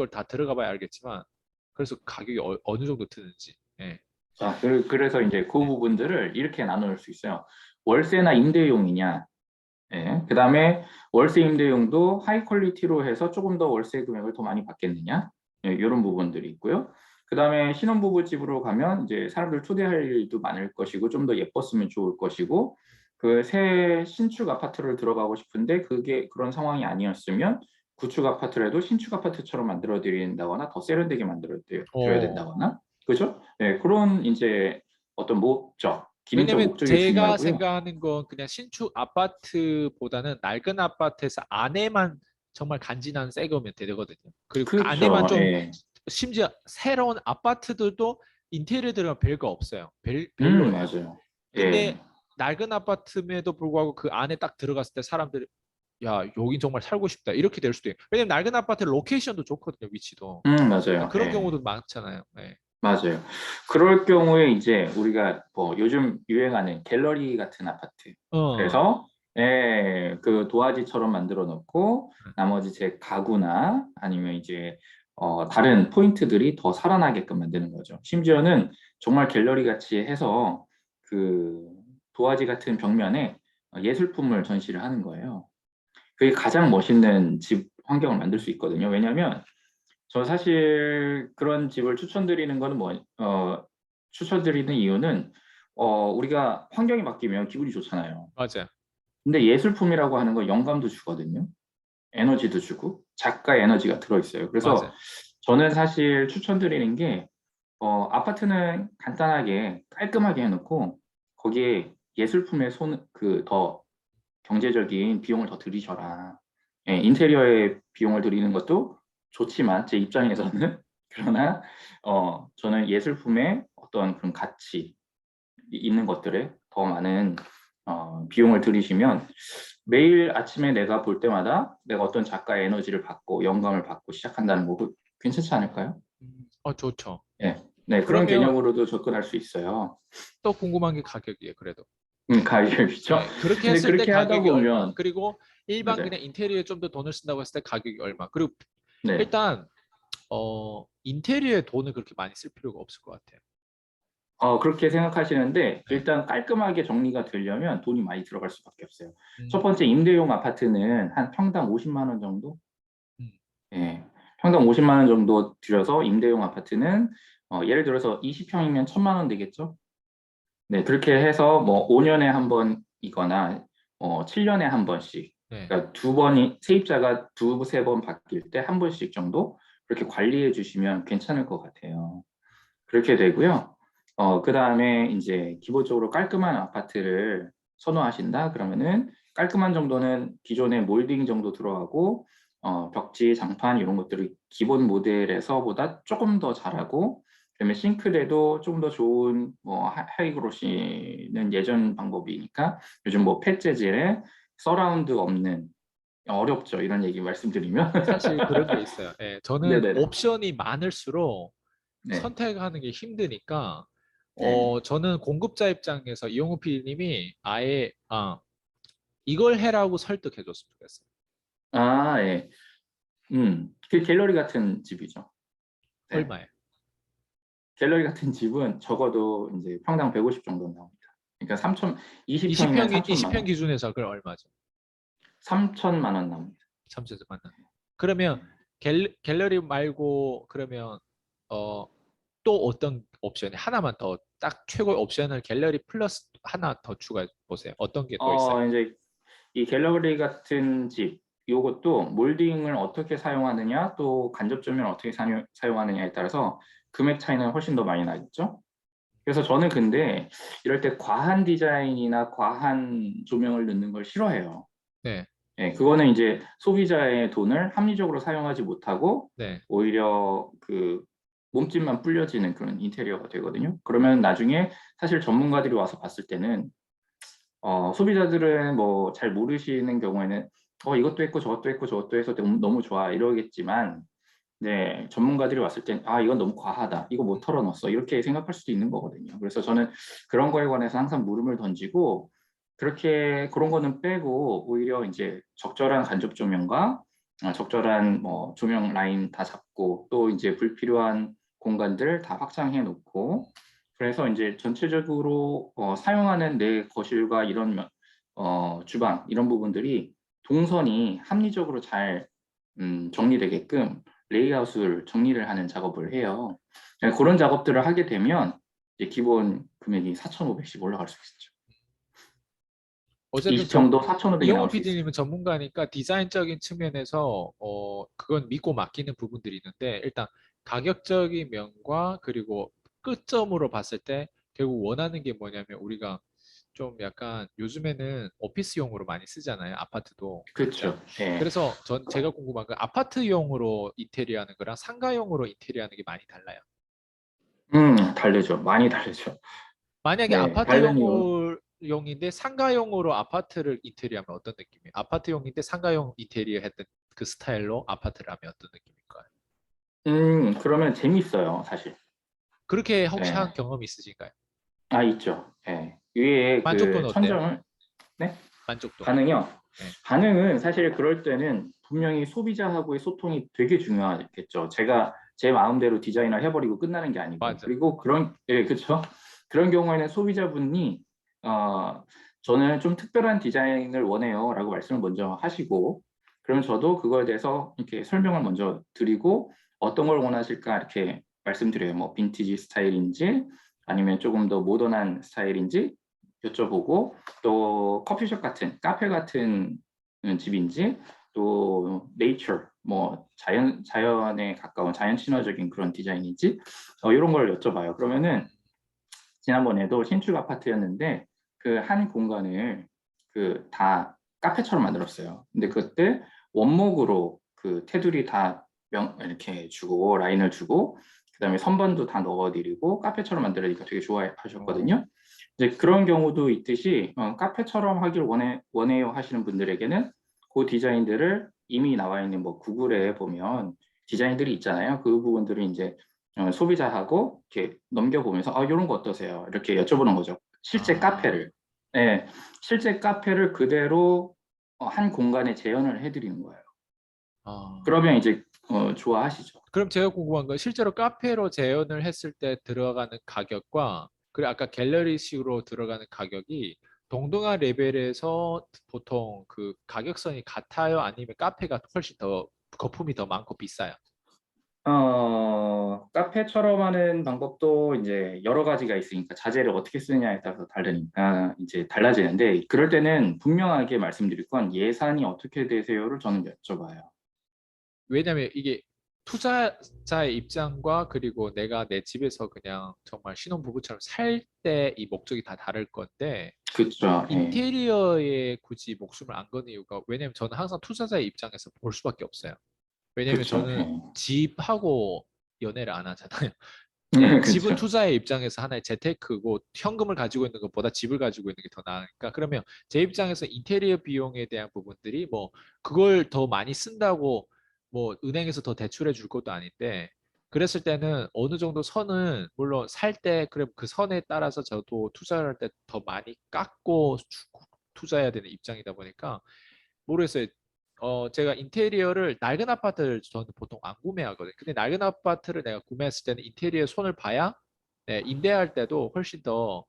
걸 다 들어가 봐야 알겠지만 그래서 가격이 어느 정도 드는지. 예. 자, 그래서 이제 그 부분들을 이렇게 나눌 수 있어요. 월세나 임대용이냐. 예. 그다음에 월세 임대용도 하이 퀄리티로 해서 조금 더 월세 금액을 더 많이 받겠느냐. 예, 이런 부분들이 있고요. 그다음에 신혼부부 집으로 가면 이제 사람들 초대할 일도 많을 것이고 좀 더 예뻤으면 좋을 것이고 그 새 신축 아파트를 들어가고 싶은데 그게 그런 상황이 아니었으면 구축 아파트라도 신축 아파트처럼 만들어 드린다거나 더 세련되게 만들어 드려야 어. 된다거나 그죠? 네, 그런 이제 어떤 목적, 기능적 왜냐면 목적이 제가 중요하고요. 생각하는 건 그냥 신축 아파트보다는 낡은 아파트에서 안에만 정말 간지나는 새 거면 되거든요. 그리고 그 안에만 그렇죠. 좀 예. 심지어 새로운 아파트들도 인테리어 들어가 별거 없어요. 별로예요. 맞아요. 예. 근데 낡은 아파트임에도 불구하고 그 안에 딱 들어갔을 때 사람들이 야, 여긴 정말 살고 싶다. 이렇게 될 수도 있어요. 왜냐면 낡은 아파트 로케이션도 좋거든요, 위치도. 맞아요. 그런 예. 경우도 많잖아요. 네. 맞아요. 그럴 경우에 이제 우리가 뭐 요즘 유행하는 갤러리 같은 아파트. 어, 그래서 예, 그 도화지처럼 만들어 놓고 나머지 제 가구나 아니면 이제 다른 포인트들이 더 살아나게끔 만드는 거죠. 심지어는 정말 갤러리 같이 해서 그 도화지 같은 벽면에 예술품을 전시를 하는 거예요. 그게 가장 멋있는 집 환경을 만들 수 있거든요. 왜냐하면 저 사실 그런 집을 추천드리는 거는 추천드리는 이유는 우리가 환경이 바뀌면 기분이 좋잖아요. 맞아요. 근데 예술품이라고 하는 건 영감도 주거든요. 에너지도 주고 작가의 에너지가 들어있어요. 그래서 맞아요. 저는 사실 추천드리는 게 아파트는 간단하게 깔끔하게 해놓고 거기에 예술품에 더 경제적인 비용을 더 들이셔라. 예, 인테리어에 비용을 들이는 것도 좋지만 제 입장에서는 그러나 저는 예술품에 어떤 그런 가치 있는 것들에 더 많은 비용을 들이시면 매일 아침에 내가 볼 때마다 내가 어떤 작가의 에너지를 받고 영감을 받고 시작한다는 거 괜찮지 않을까요? 좋죠. 예, 네, 그런 그러면 개념으로도 접근할 수 있어요. 또 궁금한 게 가격이에요, 그래도. 가격이죠. 네, 그렇게 근데 했을 때 그렇게 하다 가격이 얼마? 보면 그리고 일반 맞아요. 그냥 인테리어에 좀 더 돈을 쓴다고 했을 때 가격이 얼마? 그리고 네. 일단 인테리어에 돈을 그렇게 많이 쓸 필요가 없을 것 같아요. 그렇게 생각하시는데 네. 일단 깔끔하게 정리가 되려면 돈이 많이 들어갈 수밖에 없어요. 첫 음, 번째 임대용 아파트는 한 평당 50만 원 정도? 음, 예. 평당 50만 원 정도 들여서 임대용 아파트는 예를 들어서 20평이면 1,000만 원 되겠죠? 네, 그렇게 해서 뭐 5년에 한 번이거나 7년에 한 번씩 네. 그러니까 두 번이 세입자가 두세 번 바뀔 때 한 번씩 정도 그렇게 관리해 주시면 괜찮을 것 같아요. 그렇게 되고요. 그다음에 이제 기본적으로 깔끔한 아파트를 선호하신다 그러면은 깔끔한 정도는 기존의 몰딩 정도 들어가고 벽지, 장판 이런 것들을 기본 모델에서보다 조금 더 잘하고 그다음에 싱크대도 좀 더 좋은 뭐 하이그로시는 예전 방법이니까 요즘 뭐 펫 재질에 서라운드 없는 어렵죠. 이런 얘기 말씀드리면. 사실 그런 게 있어요. 예, 저는 네네네. 옵션이 많을수록 네. 선택하는 게 힘드니까, 네. 저는 공급자 입장에서 이용우 PD님이 아예, 이걸 해라고 설득해 줬으면 좋겠어요. 아, 예. 그 갤러리 같은 집이죠. 네. 얼마에? 갤러리 같은 집은 적어도 이제 평당 150 정도 나옵니다. 그러니까 20평이면 3천만 20평 원. 기준에서 그걸 얼마죠? 3천만 원 나옵니다. 3천에서 만나. 그러면 네. 갤러리 말고 그러면 어, 또 어떤 옵션이 하나만 더 딱 최고의 옵션을 갤러리 플러스 하나 더 추가해 보세요. 어떤 게 또 있어요? 이제 이 갤러리 같은 집, 이것도 몰딩을 어떻게 사용하느냐, 또 간접 조명을 어떻게 사용하느냐에 따라서 금액 차이는 훨씬 더 많이 나겠죠. 그래서 저는 근데 이럴 때 과한 디자인이나 과한 조명을 넣는 걸 싫어해요. 네, 예, 그거는 이제 소비자의 돈을 합리적으로 사용하지 못하고 네. 오히려 그 몸집만 불려지는 그런 인테리어가 되거든요. 그러면 나중에 사실 전문가들이 와서 봤을 때는 소비자들은 뭐 잘 모르시는 경우에는 이것도 했고 저것도 했고 저것도 해서 너무, 너무 좋아 이러겠지만 네, 전문가들이 왔을 땐 이건 너무 과하다. 이거 못 털어넣었어. 이렇게 생각할 수도 있는 거거든요. 그래서 저는 그런 거에 관해서 항상 물음을 던지고 그렇게 그런 거는 빼고 오히려 이제 적절한 간접 조명과 적절한 뭐 조명 라인 다 잡고 또 이제 불필요한 공간들 다 확장해 놓고 그래서 이제 전체적으로 사용하는 내 거실과 이런 주방 이런 부분들이 동선이 합리적으로 잘 정리되게끔 레이아웃을 정리를 하는 작업을 해요. 그런 작업들을 하게 되면 이제 기본 금액이 4,500씩 올라갈 수 있죠. 어쨌든 20평도 4,500이 이영호 나올 수 있어요. PD님은 전문가니까 디자인적인 측면에서 그건 믿고 맡기는 부분들이 있는데 일단 가격적인 면과 그리고 끝점으로 봤을 때 결국 원하는 게 뭐냐면 우리가 좀 약간 요즘에는 오피스용으로 많이 쓰잖아요. 아파트도 각자. 그렇죠. 예. 그래서 제가 궁금한 건 아파트용으로 인테리어 하는 거랑 상가용으로 인테리어 하는 게 많이 달라요. 다르죠. 많이 다르죠. 만약에 네, 다른 이유. 아파트용인데 상가용으로 아파트를 인테리어하면 어떤 느낌이에요? 아파트용인데 상가용 인테리어 했던 그 스타일로 아파트를 하면 어떤 느낌일까요? 그러면 재밌어요, 사실. 그렇게 혹시 한 예. 경험이 있으신가요? 있죠. 예. 위에 그 만족도는 어때요? 천정을, 네? 만족도. 반응이요. 네. 반응은 사실 그럴 때는 분명히 소비자하고의 소통이 되게 중요하겠죠. 제가 제 마음대로 디자인을 해버리고 끝나는 게 아니고. 맞아. 그리고 예, 그렇죠. 그런 경우에는 소비자분이, 저는 좀 특별한 디자인을 원해요. 라고 말씀을 먼저 하시고, 그러면 저도 그거에 대해서 이렇게 설명을 먼저 드리고, 어떤 걸 원하실까 이렇게 말씀드려요. 뭐, 빈티지 스타일인지, 아니면 조금 더 모던한 스타일인지 여쭤보고, 또 커피숍 같은 카페 같은 집인지 또 네이처 뭐 자연에 가까운 자연 친화적인 그런 디자인인지 이런 걸 여쭤봐요. 그러면은 지난번에도 신축 아파트였는데 그 한 공간을 그 다 카페처럼 만들었어요. 근데 그때 원목으로 그 테두리 다 이렇게 주고 라인을 주고 그다음에 선반도 다 넣어드리고 카페처럼 만들으니까 되게 어, 좋아하셨거든요. 이제 그런 경우도 있듯이 카페처럼 하길 원해요 하시는 분들에게는 그 디자인들을 이미 나와 있는 뭐 구글에 보면 디자인들이 있잖아요. 그 부분들을 이제 소비자하고 이렇게 넘겨보면서 이런 거 어떠세요? 이렇게 여쭤보는 거죠. 실제 아, 카페를. 네, 실제 카페를 그대로 한 공간에 재현을 해드리는 거예요. 아. 그러면 이제 좋아하시죠. 그럼 제가 궁금한 건 실제로 카페로 재현을 했을 때 들어가는 가격과 그리고 아까 갤러리식으로 들어가는 가격이 동등한 레벨에서 보통 그 가격선이 같아요? 아니면 카페가 훨씬 더 거품이 더 많고 비싸요? 카페처럼 하는 방법도 이제 여러 가지가 있으니까 자재를 어떻게 쓰느냐에 따라서 다르니까 이제 달라지는데 그럴 때는 분명하게 말씀드릴 건 예산이 어떻게 되세요를 저는 여쭤봐요. 왜냐면 이게 투자자의 입장과 그리고 내가 내 집에서 그냥 정말 신혼부부처럼 살 때 이 목적이 다 다를 건데 그렇죠. 예. 인테리어에 굳이 목숨을 안 거는 이유가 왜냐면 저는 항상 투자자의 입장에서 볼 수밖에 없어요. 왜냐면 그렇죠. 저는 예. 집하고 연애를 안 하잖아요. 집은 그렇죠. 투자의 입장에서 하나의 재테크고 현금을 가지고 있는 것보다 집을 가지고 있는 게 더 나으니까 그러면 제 입장에서 인테리어 비용에 대한 부분들이 뭐 그걸 더 많이 쓴다고 뭐 은행에서 더 대출해 줄 것도 아닌데 그랬을 때는 어느 정도 선은 물론 살 때 그래 그 선에 따라서 저도 투자를 할 때 더 많이 깎고 투자해야 되는 입장이다 보니까 모르겠어요. 제가 인테리어를 낡은 아파트를 저는 보통 안 구매하거든요. 근데 낡은 아파트를 내가 구매했을 때는 인테리어 손을 봐야 네, 임대할 때도 훨씬 더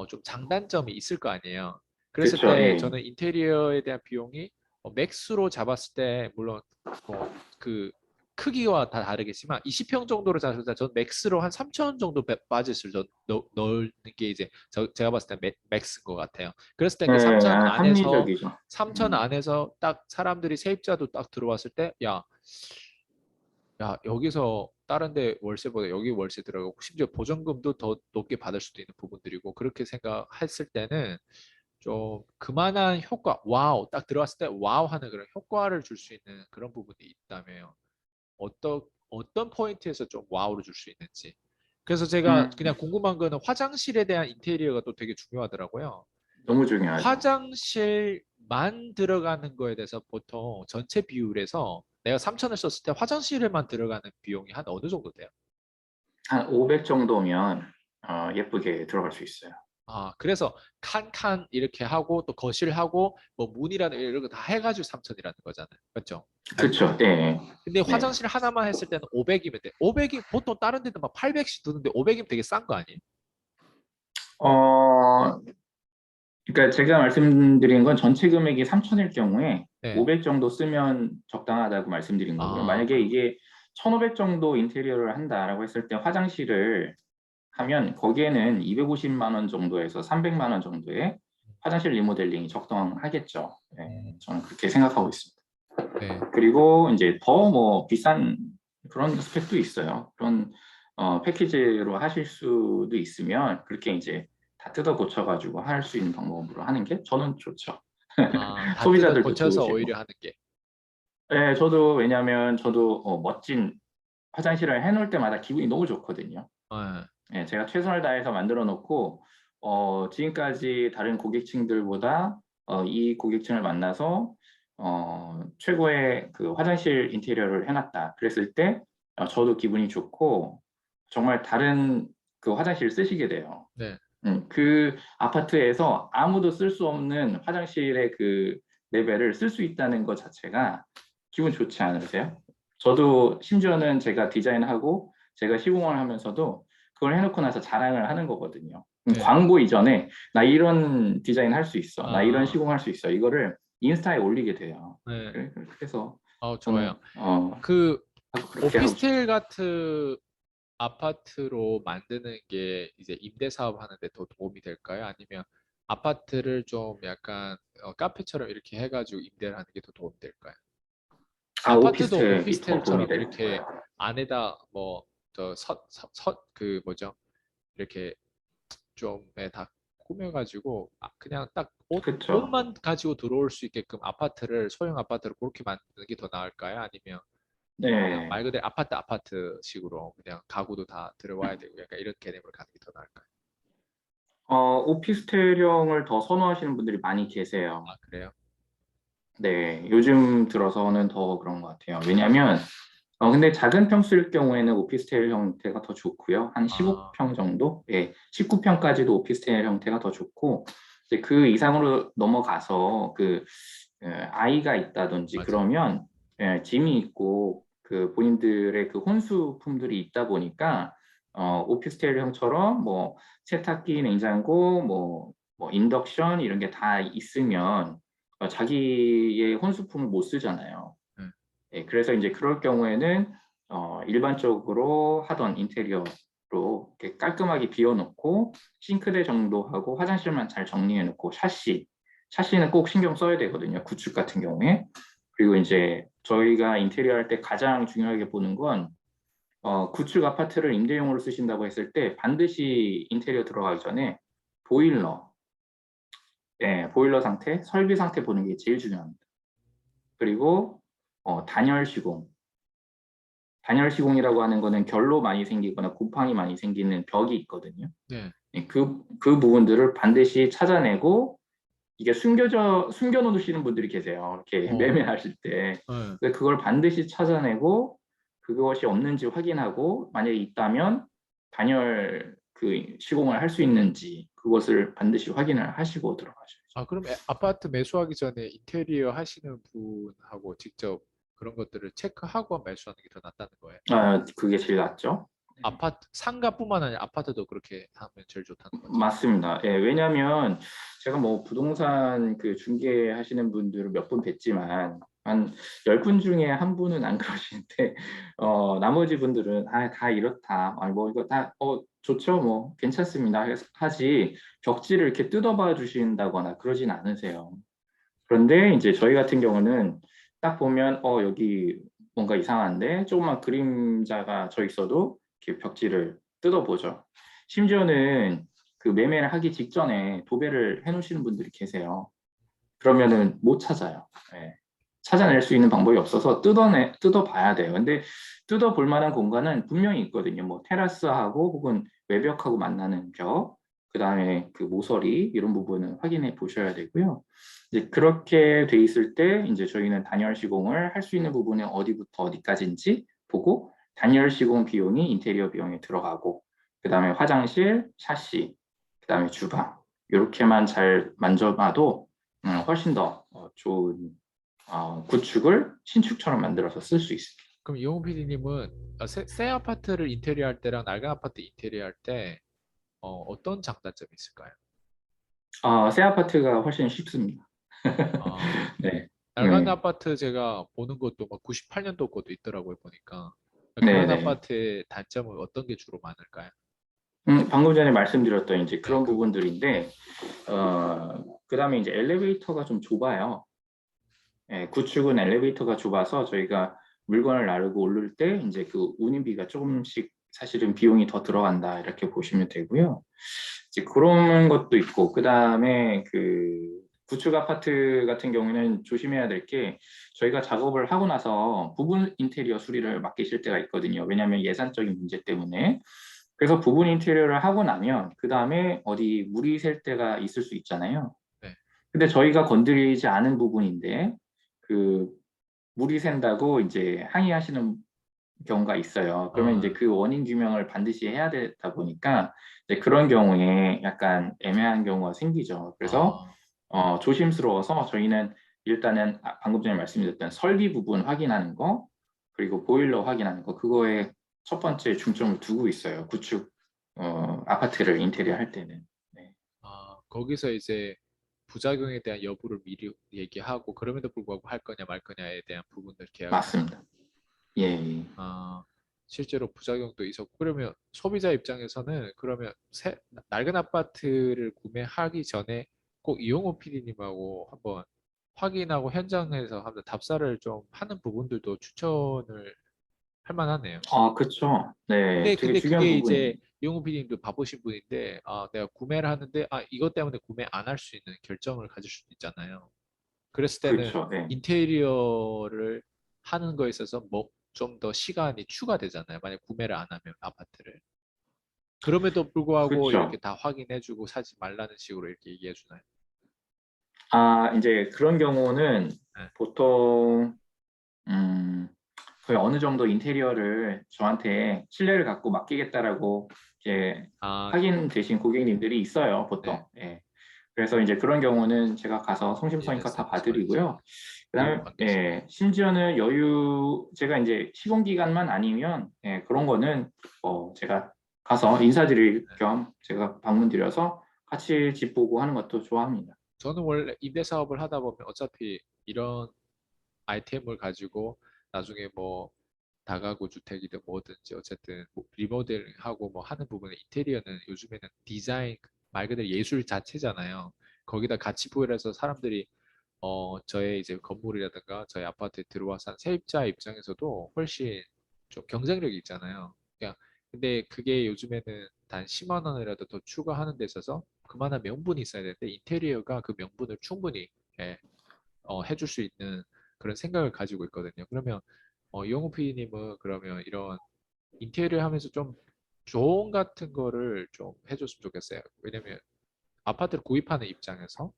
좀 장단점이 있을 거 아니에요. 그랬을 그렇죠. 때 예. 저는 인테리어에 대한 비용이 맥스로 잡았을 때 물론 그 크기와 다 다르겠지만 20평 정도로 잡았을 때 저는 맥스로 한 3천 원 정도 바짓을 넣는 게 이제 제가 봤을 때 맥스인 것 같아요. 그랬을 때 예, 그 3천 안에서 합리적이죠. 3천 음, 안에서 딱 사람들이 세입자도 딱 들어왔을 때, 야, 여기서 다른 데 월세보다 여기 월세 들어가고 심지어 보전금도 더 높게 받을 수도 있는 부분들이고 그렇게 생각했을 때는 좀 그만한 효과, 와우, 딱 들어왔을 때 와우 하는 그런 효과를 줄 수 있는 그런 부분이 있다면 어떤 포인트에서 좀 와우를 줄 수 있는지. 그래서 제가 음, 그냥 궁금한 거는 화장실에 대한 인테리어가 또 되게 중요하더라고요. 너무 중요하죠. 화장실만 들어가는 거에 대해서 보통 전체 비율에서 내가 3천을 썼을 때 화장실에만 들어가는 비용이 한 어느 정도 돼요? 한 500 정도면 예쁘게 들어갈 수 있어요. 아, 그래서 칸칸 이렇게 하고 또 거실하고 뭐 문이라는 이런 거 다 해가지고 3천이라는 거잖아요. 맞죠? 그렇죠. 네. 근데 네. 화장실 하나만 했을 때는 500이면 돼. 500이 보통 다른 데도 막 800씩 드는데 500이면 되게 싼 거 아니에요? 어, 그러니까 제가 말씀드린 건 전체 금액이 3천일 경우에 네. 500 정도 쓰면 적당하다고 말씀드린 거고요. 아, 만약에 이게 1,500 정도 인테리어를 한다라고 했을 때 화장실을 하면 거기에는 250만 원 정도에서 300만 원 정도의 화장실 리모델링이 적당하겠죠. 네, 음, 저는 그렇게 생각하고 있습니다. 네. 그리고 이제 더 뭐 비싼 그런 스펙도 있어요. 그런 패키지로 하실 수도 있으면 그렇게 이제 다 뜯어 고쳐가지고 할 수 있는 방법으로 하는 게 저는 좋죠. 아, 다 뜯어 소비자들도 고쳐서 좋으시고. 오히려 하는 게. 네, 저도 왜냐하면 저도 멋진 화장실을 해놓을 때마다 기분이 너무 좋거든요. 네. 예, 제가 최선을 다해서 만들어 놓고 지금까지 다른 고객층들보다 이 고객층을 만나서 최고의 그 화장실 인테리어를 해놨다. 그랬을 때 저도 기분이 좋고 정말 다른 그 화장실을 쓰시게 돼요. 네. 그 아파트에서 아무도 쓸 수 없는 화장실의 그 레벨을 쓸 수 있다는 것 자체가 기분 좋지 않으세요? 저도 심지어는 제가 디자인하고 제가 시공을 하면서도 그걸 해놓고 나서 자랑을 하는 거거든요. 네. 광고 이전에 나 이런 디자인 할 수 있어, 나 이런 아, 시공할 수 있어, 이거를 인스타에 올리게 돼요. 네. 그래서 좋아요. 저는 그 그렇게 하고 싶어요. 오피스텔 같은 아파트로 만드는 게 이제 임대 사업 하는데 더 도움이 될까요? 아니면 아파트를 좀 약간 카페처럼 이렇게 해가지고 임대를 하는 게 더 도움이 될까요? 아파트도 오피스텔이 더 도움이 오피스텔처럼 될 이렇게 거예요. 안에다 그 뭐죠? 이렇게 좀 다 꾸며가지고 그냥 딱 그렇죠. 옷만 가지고 들어올 수 있게끔 아파트를 소형 아파트를 그렇게 만드는 게 더 나을까요? 아니면 그냥 네. 말 그대로 아파트식으로 그냥 가구도 다 들어와야 되고 약간 이런 개념으로 가는 게 더 나을까요? 오피스텔형을 더 선호하시는 분들이 많이 계세요. 아, 그래요? 네, 요즘 들어서는 더 그런 것 같아요. 왜냐하면 근데 작은 평수일 경우에는 오피스텔 형태가 더 좋고요. 한 아, 15평 정도? 예, 19평까지도 오피스텔 형태가 더 좋고, 이제 그 이상으로 넘어가서 아이가 있다든지 맞아요. 그러면 짐이 있고 그 본인들의 그 혼수품들이 있다 보니까 오피스텔 형처럼 뭐 세탁기, 냉장고, 뭐 인덕션 이런 게 다 있으면 자기의 혼수품을 못 쓰잖아요. 네. 예, 그래서 이제 그럴 경우에는 일반적으로 하던 인테리어로 이렇게 깔끔하게 비워놓고 싱크대 정도 하고 화장실만 잘 정리해놓고 샤시는 꼭 신경 써야 되거든요. 구축 같은 경우에. 그리고 이제 저희가 인테리어 할 때 가장 중요하게 보는 건 구축 아파트를 임대용으로 쓰신다고 했을 때 반드시 인테리어 들어가기 전에 보일러, 보일러 상태, 설비 상태 보는 게 제일 중요합니다. 그리고 단열 시공. 단열 시공이라고 하는 거는 결로 많이 생기거나 곰팡이 많이 생기는 벽이 있거든요. 네. 예, 그 부분들을 반드시 찾아내고 이게 숨겨놓으시는 분들이 계세요. 이렇게 어, 매매하실 때. 네. 근데 그걸 반드시 찾아내고 그것이 없는지 확인하고 만약에 있다면 단열 그 시공을 할 수 있는지 그것을 반드시 확인을 하시고 들어가셔야죠. 아, 그럼 아파트 매수하기 전에 인테리어 하시는 분하고 직접 그런 것들을 체크하고 매수하는 게 더 낫다는 거예요. 그게 제일 낫죠. 아파트, 상가뿐만 아니라 아파트도 그렇게 하면 제일 좋다는 거죠. 맞습니다. 예, 왜냐하면 제가 뭐 부동산 그 중개하시는 분들을 몇 분 뵀지만 한 10분 중에 한 분은 안 그러시는데 나머지 분들은 다 이렇다. 아니 뭐 이거 다 좋죠. 뭐 괜찮습니다. 하지 벽지를 이렇게 뜯어봐 주신다거나 그러진 않으세요. 그런데 이제 저희 같은 경우는 딱 보면 여기 뭔가 이상한데 조금만 그림자가 져 있어도 이렇게 벽지를 뜯어보죠. 심지어는 그 매매를 하기 직전에 도배를 해놓으시는 분들이 계세요. 그러면은 못 찾아요. 예. 찾아낼 수 있는 방법이 없어서 뜯어봐야 돼요. 근데 뜯어볼 만한 공간은 분명히 있거든요. 뭐 테라스하고 혹은 외벽하고 만나는 벽, 그 다음에 그 모서리 이런 부분은 확인해 보셔야 되고요. 이제 그렇게 돼 있을 때 이제 저희는 단열 시공을 할 수 있는 부분이 어디부터 어디까지인지 보고 단열 시공 비용이 인테리어 비용에 들어가고 그 다음에 화장실, 샤시, 그다음에 주방 이렇게만 잘 만져봐도 훨씬 더 좋은 구축을 신축처럼 만들어서 쓸 수 있습니다. 그럼 이용 PD님은 새 아파트를 인테리어 할 때랑 낡은 아파트 인테리어 할 때 어떤 장단점이 있을까요? 새 아파트가 훨씬 쉽습니다. 아, 네, 낡은 네, 아파트 제가 보는 것도 막 98년도 것도 있더라고요, 보니까. 네, 그런 네. 아파트의 단점은 어떤 게 주로 많을까요? 방금 전에 말씀드렸던 이제 네, 그런 그거. 부분들인데, 그다음에 이제 엘리베이터가 좀 좁아요. 예, 구축은 엘리베이터가 좁아서 저희가 물건을 나르고 오를 때 이제 그 운임비가 조금씩 사실은 비용이 더 들어간다 이렇게 보시면 되고요. 이제 그런 것도 있고 그다음에 그 구축 아파트 같은 경우는 조심해야 될 게 저희가 작업을 하고 나서 부분 인테리어 수리를 맡기실 때가 있거든요. 왜냐하면 예산적인 문제 때문에. 그래서 부분 인테리어를 하고 나면 그다음에 어디 물이 샐 때가 있을 수 있잖아요. 네. 근데 저희가 건드리지 않은 부분인데 그 물이 샌다고 이제 항의하시는 경우가 있어요. 그러면 이제 아, 그 원인 규명을 반드시 해야 되다 보니까 이제 그런 경우에 약간 애매한 경우가 생기죠. 그래서 아, 조심스러워서 저희는 일단은 방금 전에 말씀드렸던 설비 부분 확인하는 거 그리고 보일러 확인하는 거 그거에 첫 번째 중점을 두고 있어요. 구축 아파트를 인테리어 할 때는. 네, 거기서 이제 부작용에 대한 여부를 미리 얘기하고 그럼에도 불구하고 할 거냐 말 거냐에 대한 부분들 계약을 하는. 맞습니다. 예, 예. 아, 실제로 부작용도 있었고 그러면 소비자 입장에서는 그러면 낡은 아파트를 구매하기 전에 꼭 이용호 PD님하고 한번 확인하고 현장에서 한번 답사를 좀 하는 부분들도 추천을 할 만하네요. 그렇죠. 네, 근데 되게 근데 중요한 그게 이제 부분입니다. 이용호 PD님도 바쁘신 분인데 내가 구매를 하는데 이것 때문에 구매 안 할 수 있는 결정을 가질 수도 있잖아요. 그랬을 때는 그렇죠. 네. 인테리어를 하는 거에 있어서 뭐 좀 더 시간이 추가되잖아요. 만약 구매를 안 하면 아파트를. 그럼에도 불구하고 이렇게 그렇죠. 다 확인해주고 사지 말라는 식으로 이렇게 얘기해 주나요? 이제 그런 경우는 네. 보통, 거의 어느 정도 인테리어를 저한테 신뢰를 갖고 맡기겠다라고 이렇게 아, 확인되신 고객님들이 있어요, 네. 보통. 예. 그래서 이제 그런 경우는 제가 가서 성심성의껏 이해됐어요. 다 무슨 말인지. 봐드리고요. 이용 그다음에 관계에서. 예, 심지어는 제가 이제 시공 기간만 아니면 그런 거는 제가 가서 인사드릴 네. 겸 제가 방문 드려서 같이 집 보고 하는 것도 좋아합니다. 저는 원래 임대 사업을 하다 보면 어차피 이런 아이템을 가지고 나중에 뭐 다가구 주택이든 뭐든지 어쨌든 뭐 리모델링하고 뭐 하는 부분에 인테리어는 요즘에는 디자인 말 그대로 예술 자체잖아요. 거기다 같이 부여해서 사람들이 저의 이제 건물이라든가 저희 아파트에 들어와서 한 세입자 입장에서도 훨씬 좀 경쟁력이 있잖아요. 그냥 근데 그게 요즘에는 단 10만 원이라도 더 추가하는 데 있어서 그만한 명분이 있어야 되는데 인테리어가 그 명분을 충분히 예, 해줄 수 있는 그런 생각을 가지고 있거든요. 그러면 이용호 PD님은 그러면 이런 인테리어 하면서 좀 조언 같은 거를 좀 해줬으면 좋겠어요. 왜냐면 아파트를 구입하는 입장에서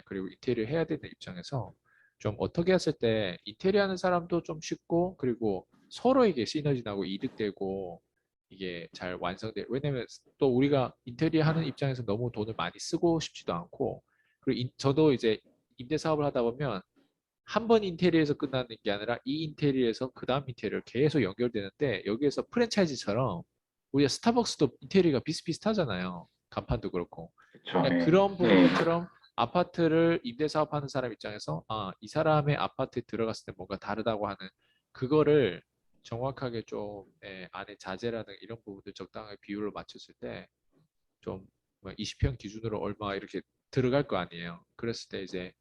그리고 인테리어 해야 되는 입장에서 좀 어떻게 했을 때 인테리어 하는 사람도 좀 쉽고 그리고 서로에게 시너지 나고 이득되고 이게 잘 완성돼. 왜냐면 또 우리가 인테리어 하는 입장에서 너무 돈을 많이 쓰고 싶지도 않고 그리고 저도 이제 임대 사업을 하다 보면 한 번 인테리어에서 끝나는 게 아니라 이 인테리어에서 그 다음 인테리어 계속 연결되는데 여기에서 프랜차이즈처럼 우리가 스타벅스도 인테리어가 비슷비슷하잖아요. 간판도 그렇고. 그렇죠. 그러니까 네. 그런 네. 부분들처럼 아파트를 임대 사업하는 사람 입장에서 이 사람의 아파트에 들어갔을 때 뭔가 다르다고 하는 그거를 정확하게 좀 안에 자재라든 이런 부분들 적당하게 비율을 맞췄을 때 좀 20평 기준으로 얼마 이렇게 들어갈 거 아니에요. 그랬을 때 이제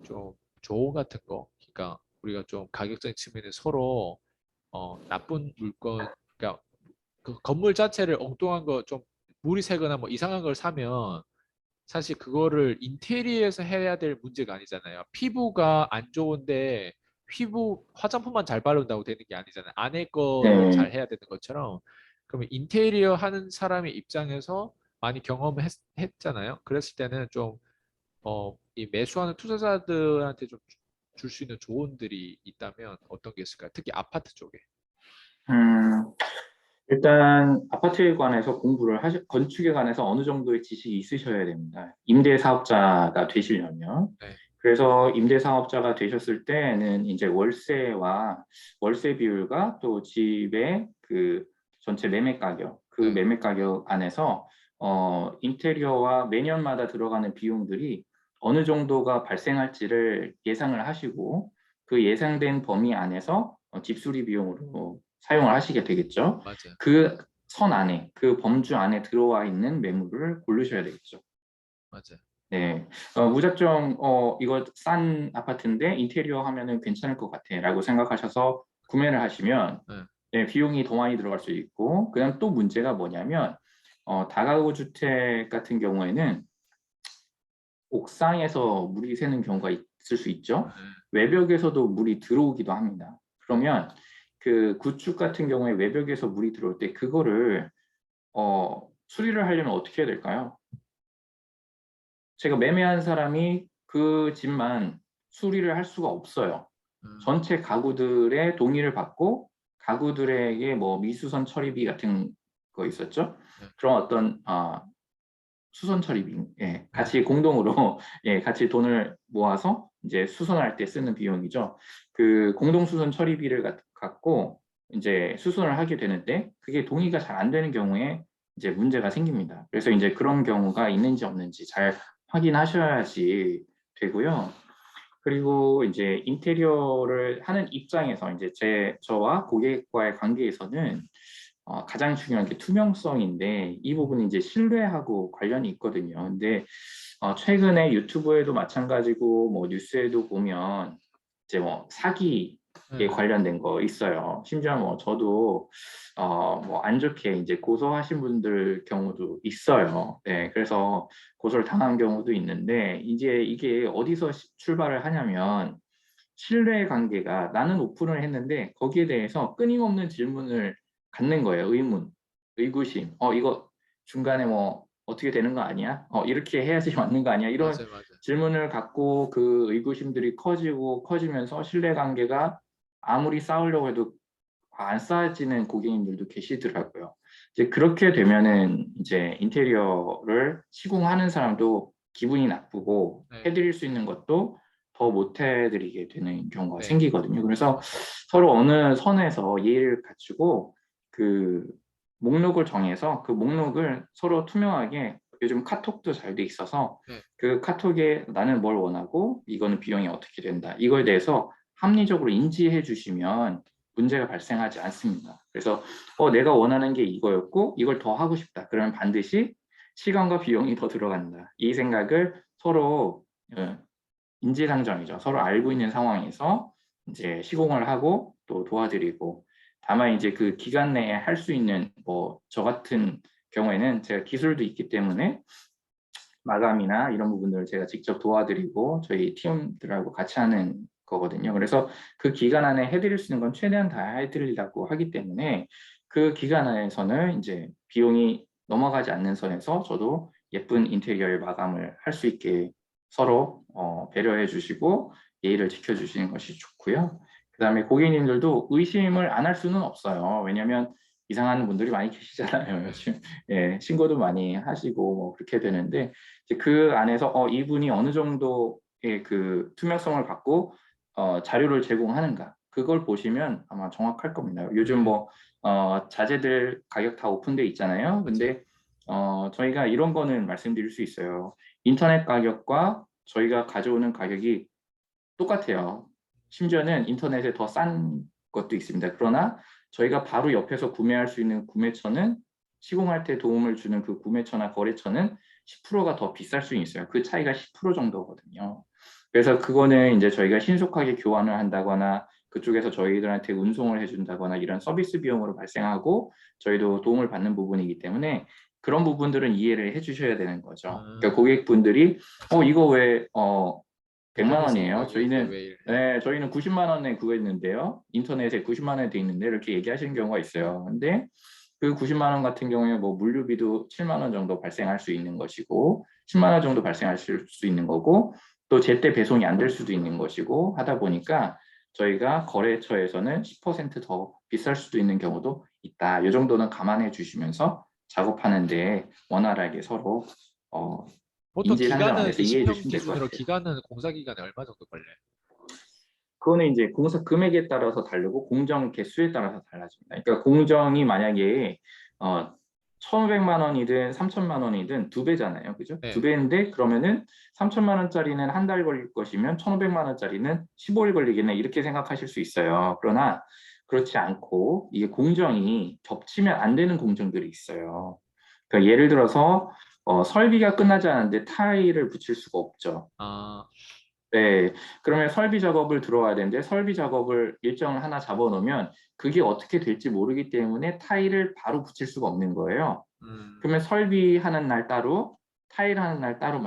좀 조언 같은 거, 그러니까 우리가 좀 가격적인 측면에 서로 나쁜 물건, 그러니까 그 건물 자체를 엉뚱한 거 좀 물이 새거나 뭐 이상한 걸 사면 사실 그거를 인테리어에서 해야 될 문제가 아니잖아요. 피부가 안 좋은데 피부 화장품만 잘 바른다고 되는 게 아니잖아요. 안에 거를 잘 네. 해야 되는 것처럼 그러면 인테리어 하는 사람의 입장에서 많이 경험했잖아요. 그랬을 때는 좀 이 매수하는 투자자들한테 좀 줄 수 있는 조언들이 있다면 어떤 게 있을까요? 특히 아파트 쪽에. 음, 일단 아파트에 관해서 건축에 관해서 어느 정도의 지식이 있으셔야 됩니다. 임대 사업자가 되시려면. 네. 그래서 임대 사업자가 되셨을 때는 이제 월세와 월세 비율과 또 집의 그 전체 매매 가격, 그 네. 매매 가격 안에서 인테리어와 매년마다 들어가는 비용들이 어느 정도가 발생할지를 예상을 하시고 그 예상된 범위 안에서 집수리 비용으로 사용을 하시게 되겠죠. 맞아요. 그 선 안에, 그 범주 안에 들어와 있는 매물을 고르셔야 되겠죠. 맞아요. 네, 무작정 이거 싼 아파트인데 인테리어 하면은 괜찮을 것 같아라고 생각하셔서 구매를 하시면 네. 네, 비용이 더 많이 들어갈 수 있고 그다음 또 문제가 뭐냐면 다가구 주택 같은 경우에는 옥상에서 물이 새는 경우가 있을 수 있죠. 네. 외벽에서도 물이 들어오기도 합니다. 네. 그러면 그 구축 같은 경우에 외벽에서 물이 들어올 때 그거를 수리를 하려면 어떻게 해야 될까요? 제가 매매한 사람이 그 집만 수리를 할 수가 없어요. 음, 전체 가구들의 동의를 받고 가구들에게 뭐 미수선 처리비 같은 거 있었죠. 네. 그런 어떤 수선 처리비, 예, 네. 같이 공동으로 예, 같이 돈을 모아서 이제 수선할 때 쓰는 비용이죠. 그 공동 수선 처리비를 갖고 이제 수선을 하게 되는데 그게 동의가 잘 안 되는 경우에 이제 문제가 생깁니다. 그래서 이제 그런 경우가 있는지 없는지 잘 확인하셔야지 되고요. 그리고 이제 인테리어를 하는 입장에서 이제 저와 고객과의 관계에서는 가장 중요한 게 투명성인데 이 부분이 이제 신뢰하고 관련이 있거든요. 근데 최근에 유튜브에도 마찬가지고 뭐 뉴스에도 보면 이제 뭐 사기에 네. 관련된 거 있어요. 심지어 뭐 저도 뭐 안 좋게 이제 고소하신 분들 경우도 있어요. 네, 그래서 고소를 당한 경우도 있는데 이제 이게 어디서 출발을 하냐면 신뢰 관계가 나는 오픈을 했는데 거기에 대해서 끊임없는 질문을 갖는 거예요. 의문, 의구심. 이거 중간에 뭐 어떻게 되는 거 아니야? 이렇게 해야지 맞는 거 아니야? 이런 맞아요. 맞아요. 질문을 갖고 그 의구심들이 커지고 커지면서 신뢰 관계가 아무리 쌓으려고 해도 안 쌓아지는 고객님들도 계시더라고요. 이제 그렇게 되면은 이제 인테리어를 시공하는 사람도 기분이 나쁘고 네. 해드릴 수 있는 것도 더 못 해드리게 되는 경우가 네. 생기거든요. 그래서 맞아요. 서로 어느 선에서 예의를 갖추고 그 목록을 정해서 그 목록을 서로 투명하게 요즘 카톡도 잘 돼 있어서 네. 그 카톡에 나는 뭘 원하고 이거는 비용이 어떻게 된다. 이거에 대해서 합리적으로 인지해 주시면 문제가 발생하지 않습니다. 그래서 내가 원하는 게 이거였고 이걸 더 하고 싶다. 그러면 반드시 시간과 비용이 더 들어간다. 이 생각을 서로 인지상정이죠. 서로 알고 있는 상황에서 이제 시공을 하고 또 도와드리고 다만 이제 그 기간 내에 할 수 있는 뭐 저 같은 경우에는 제가 기술도 있기 때문에 마감이나 이런 부분들을 제가 직접 도와드리고 저희 팀들하고 같이 하는 거거든요. 그래서 그 기간 안에 해드릴 수 있는 건 최대한 다 해드리려고 하기 때문에 그 기간 안에서는 이제 비용이 넘어가지 않는 선에서 저도 예쁜 인테리어의 마감을 할 수 있게 서로 배려해 주시고 예의를 지켜주시는 것이 좋고요. 그 다음에 고객님들도 의심을 안 할 수는 없어요. 왜냐하면 이상한 분들이 많이 계시잖아요. 요즘 예, 신고도 많이 하시고 뭐 그렇게 되는데 이제 그 안에서 이분이 어느 정도의 그 투명성을 갖고 자료를 제공하는가 그걸 보시면 아마 정확할 겁니다. 요즘 네. 뭐 자재들 가격 다 오픈돼 있잖아요. 맞아요. 근데 저희가 이런 거는 말씀드릴 수 있어요. 인터넷 가격과 저희가 가져오는 가격이 똑같아요. 심지어는 인터넷에 더 싼 것도 있습니다. 그러나 저희가 바로 옆에서 구매할 수 있는 구매처는 시공할 때 도움을 주는 그 구매처나 거래처는 10%가 더 비쌀 수 있어요. 그 차이가 10% 정도거든요. 그래서 그거는 이제 저희가 신속하게 교환을 한다거나 그쪽에서 저희들한테 운송을 해준다거나 이런 서비스 비용으로 발생하고 저희도 도움을 받는 부분이기 때문에 그런 부분들은 이해를 해주셔야 되는 거죠. 그러니까 고객분들이 이거 왜 100만 인터넷에 이 원이에요. 가격인데 저희는 왜 이래? 네, 저희는 90만 원에 구했는데요. 인터넷에 90만 원에 돼 있는데 이렇게 얘기하시는 경우가 있어요. 근데 그 90만 원 같은 경우에 뭐 물류비도 7만 원 정도 발생할 수 있는 것이고 10만 원 정도 발생할 수 있는 거고 또 제때 배송이 안 될 수도 있는 것이고 하다 보니까 저희가 거래처에서는 10% 더 비쌀 수도 있는 경우도 있다. 이 정도는 감안해 주시면서 작업하는데 원활하게 서로 보통 인지 상정 기간은 안에서 이해해 20평 주시면 될 것 기준으로 같아요. 기간은 공사 기간이 얼마 정도 걸려요? 그거는 이제 공사 금액에 따라서 다르고 공정 개수에 따라서 달라집니다. 그러니까 공정이 만약에 1,500만 원이든 3,000만 원이든 두 배잖아요. 그죠? 두 네. 배인데 그러면은 3,000만 원짜리는 한 달 걸릴 것이면 1,500만 원짜리는 15일 걸리겠네. 이렇게 생각하실 수 있어요. 그러나 그렇지 않고 이게 공정이 겹치면 안 되는 공정들이 있어요. 그러니까 예를 들어서 설비가 끝나지 않았는데 타일을 붙일 수가 없죠. 아, 네, 그러면 설비 작업을 들어와야 되는데 설비 작업을 일정을 하나 잡아놓으면 그게 어떻게 될지 모르기 때문에 타일을 바로 붙일 수가 없는 거예요. 음, 그러면 설비하는 날 따로, 타일하는 날 따로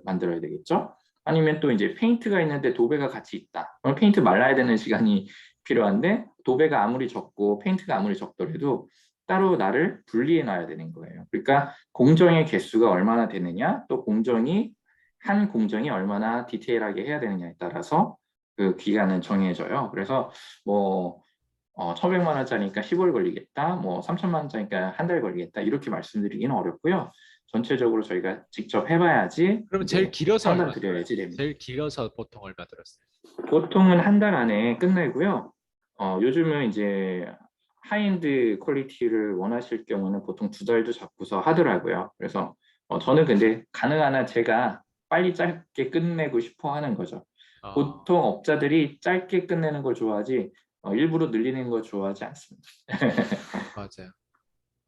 만들어야 되겠죠? 아니면 또 이제 페인트가 있는데 도배가 같이 있다. 그럼 페인트 말라야 되는 시간이 필요한데 도배가 아무리 적고 페인트가 아무리 적더라도 따로 날을 분리해 놔야 되는 거예요. 그러니까 공정의 개수가 얼마나 되느냐, 또 공정이 한 공정이 얼마나 디테일하게 해야 되느냐에 따라서 그 기간은 정해져요. 그래서 뭐 1,500만 원짜리니까 15일 걸리겠다. 뭐 3,000만 원짜리니까 한 달 걸리겠다. 이렇게 말씀드리기는 어렵고요. 전체적으로 저희가 직접 해봐야지 그러면 제일 이제 길어서 상담 얼마 들어요? 드려야지 됩니다. 제일 길어서 보통 얼마 들었어요? 보통은 한 달 안에 끝내고요. 요즘은 이제 하이엔드 퀄리티를 원하실 경우는 보통 2달도 잡고서 하더라고요. 그래서 저는 근데 가능한 한 제가 빨리 짧게 끝내고 싶어 하는 거죠. 어, 보통 업자들이 짧게 끝내는 걸 좋아하지 일부러 늘리는 걸 좋아하지 않습니다. 맞아요.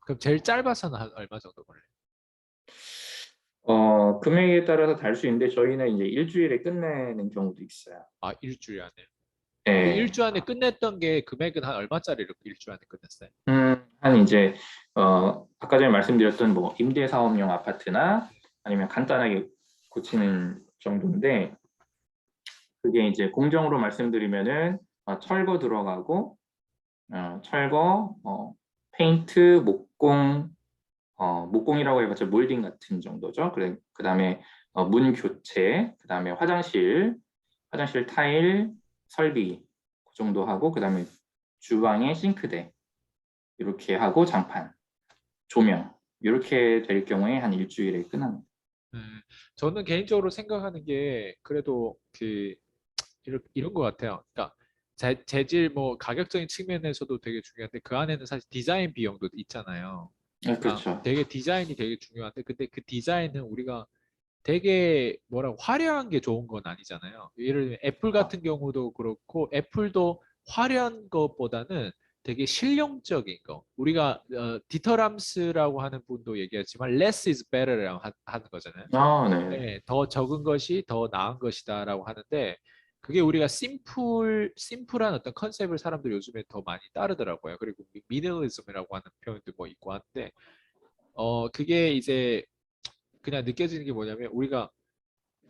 그럼 제일 짧아서는 한 얼마 정도 걸려요? 금액에 따라서 다를 수 있는데 저희는 이제 일주일에 끝내는 경우도 있어요. 아, 일주일 안에. 그 네. 일주 안에 끝냈던 게 금액은 한 얼마짜리로 일주 안에 끝냈어요? 한 이제 아까 전에 말씀드렸던 뭐 임대 사업용 아파트나 아니면 간단하게 고치는 정도인데 그게 이제 공정으로 말씀드리면은 철거 들어가고 철거 페인트 목공 목공이라고 해봤자 몰딩 같은 정도죠. 그래 그다음에 문 교체 그다음에 화장실 타일 설비 그 정도 하고 그다음에 주방에 싱크대 이렇게 하고 장판 조명 이렇게 될 경우에 한 일주일에 끝납니다. 네. 저는 개인적으로 생각하는 게 그래도 이런 것 같아요. 그러니까 재질 뭐 가격적인 측면에서도 되게 중요한데 그 안에는 사실 디자인 비용도 있잖아요. 네, 그러니까 그렇죠. 되게 디자인이 되게 중요한데 근데 그 디자인은 우리가 되게 뭐라 화려한 게 좋은 건 아니잖아요. 예를 들면 애플 같은 경우도 그렇고 애플도 화려한 것보다는 되게 실용적인 거. 우리가 디터람스라고 하는 분도 얘기했지만 less is better라고 하는 거잖아요. 네. 네, 더 적은 것이 더 나은 것이다라고 하는데 그게 우리가 심플한 어떤 컨셉을 사람들 요즘에 더 많이 따르더라고요. 그리고 미니멀리즘이라고 하는 표현도 뭐 있고 한데 그게 이제 그냥 느껴지는 게 뭐냐면 우리가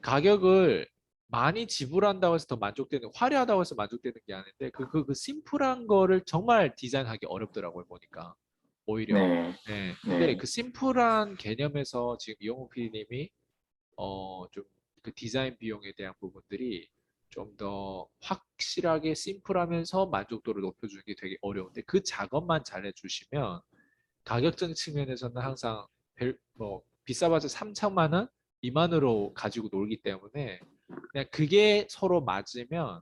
가격을 많이 지불한다고 해서 더 만족되는 화려하다고 해서 만족되는 게 아닌데 그 심플한 거를 정말 디자인하기 어렵더라고요 보니까 오히려 네. 네 근데 네. 그 심플한 개념에서 지금 이용호 PD님이 좀 그 디자인 비용에 대한 부분들이 좀 더 확실하게 심플하면서 만족도를 높여주는 게 되게 어려운데 그 작업만 잘 해주시면 가격적 측면에서는 항상 뭐 비싸봤자 3천만 원 미만으로 가지고 놀기 때문에 그냥 그게 서로 맞으면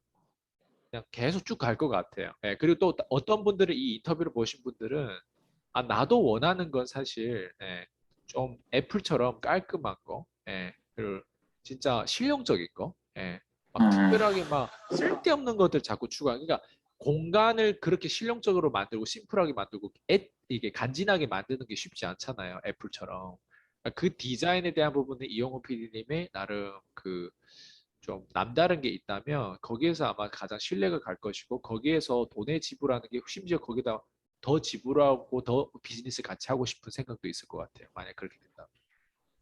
그냥 계속 쭉 갈 것 같아요. 예, 그리고 또 어떤 분들은 이 인터뷰를 보신 분들은 아 나도 원하는 건 사실 좀 애플처럼 깔끔한 거, 그리고 진짜 실용적인 거, 막 음, 특별하게 막 쓸데없는 것들 자꾸 추구하는. 그러니까 공간을 그렇게 실용적으로 만들고 심플하게 만들고 이게 간지나게 만드는 게 쉽지 않잖아요. 애플처럼. 그러니까 그 디자인에 대한 부분은 이용호 PD님의 나름 그 좀 남다른 게 있다면 거기에서 아마 가장 신뢰가 갈 것이고 거기에서 돈을 지불하는 게 심지어 거기다 더 지불하고 더 비즈니스 같이 하고 싶은 생각도 있을 것 같아요. 만약 그렇게 된다면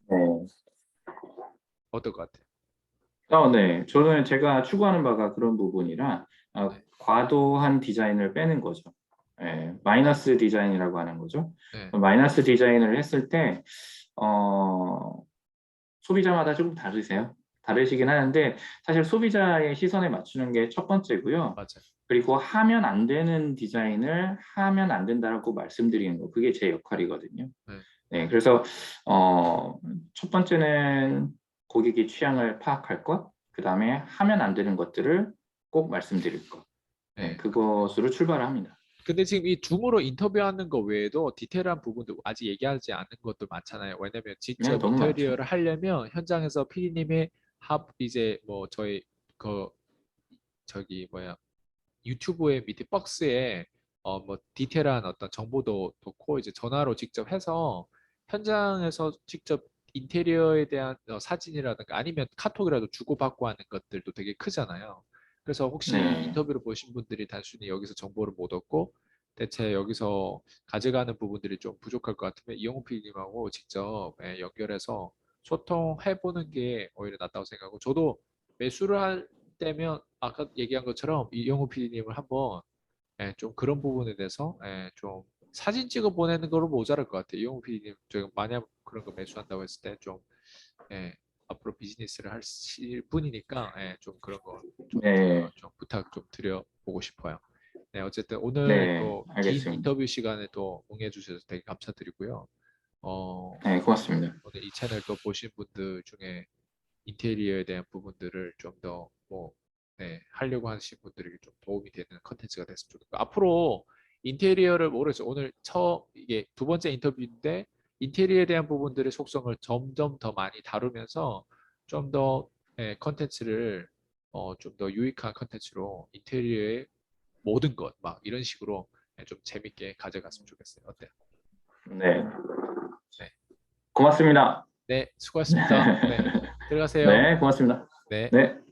네. 어떨 것 같아요? 네. 저는 제가 추구하는 바가 그런 부분이라 네, 과도한 디자인을 빼는 거죠. 마이너스 디자인이라고 하는 거죠. 네, 마이너스 디자인을 했을 때 어, 소비자마다 조금 다르세요. 다르시긴 하는데 사실 소비자의 시선에 맞추는 게 첫 번째고요. 맞아요. 그리고 하면 안 되는 디자인을 하면 안 된다고 말씀드리는 거, 그게 제 역할이거든요. 네. 네, 그래서 첫 번째는 고객의 취향을 파악할 것, 그 다음에 하면 안 되는 것들을 꼭 말씀드릴 것. 네, 네. 그것으로 출발을 합니다. 근데 지금 이 줌으로 인터뷰하는 거 외에도 디테일한 부분도 아직 얘기하지 않은 것도 많잖아요. 왜냐면 네, 직접 너무 많죠. 인테리어를 하려면 현장에서 PD님의 이제 뭐 저희 그 저기 뭐야 유튜브의 밑에 박스에 뭐 디테일한 어떤 정보도 넣고 이제 전화로 직접 해서 현장에서 직접 인테리어에 대한 사진이라든가 아니면 카톡이라도 주고받고 하는 것들도 되게 크잖아요. 그래서 혹시 이 네, 인터뷰를 보신 분들이 단순히 여기서 정보를 못 얻고 대체 여기서 가져가는 부분들이 좀 부족할 것 같으면 이영호 PD님하고 직접 연결해서 소통해보는 게 오히려 낫다고 생각하고 저도 매수를 할 때면 아까 얘기한 것처럼 이영호 PD님을 한번 좀 그런 부분에 대해서 좀 사진 찍어 보내는 거로 모자랄 것 같아요. 이영호 PD님 제가 만약 그런 거 매수한다고 했을 때 좀 앞으로 비즈니스를 하실 분이니까 좀 그런 거 좀 네, 제가 좀 부탁 좀 드려보고 싶어요. 네, 어쨌든 오늘 네, 또 긴 알겠습니다. 인터뷰 시간에 또 응해 주셔서 되게 감사드리고요. 어, 네, 고맙습니다. 오늘 이 채널 또 보신 분들 중에 인테리어에 대한 부분들을 좀 더 뭐 하려고 하신 분들에게 좀 도움이 되는 컨텐츠가 됐으면 좋겠고 앞으로 인테리어를 모르겠어요. 오늘 이게 두 번째 인터뷰인데 인테리어에 대한 부분들의 속성을 점점 더 많이 다루면서 좀 더 컨텐츠를 좀 더 유익한 컨텐츠로 인테리어의 모든 것 막 이런 식으로 좀 재밌게 가져갔으면 좋겠어요. 어때요? 네, 네, 고맙습니다. 네, 수고하셨습니다. 네, 들어가세요. 네, 고맙습니다. 네. 네.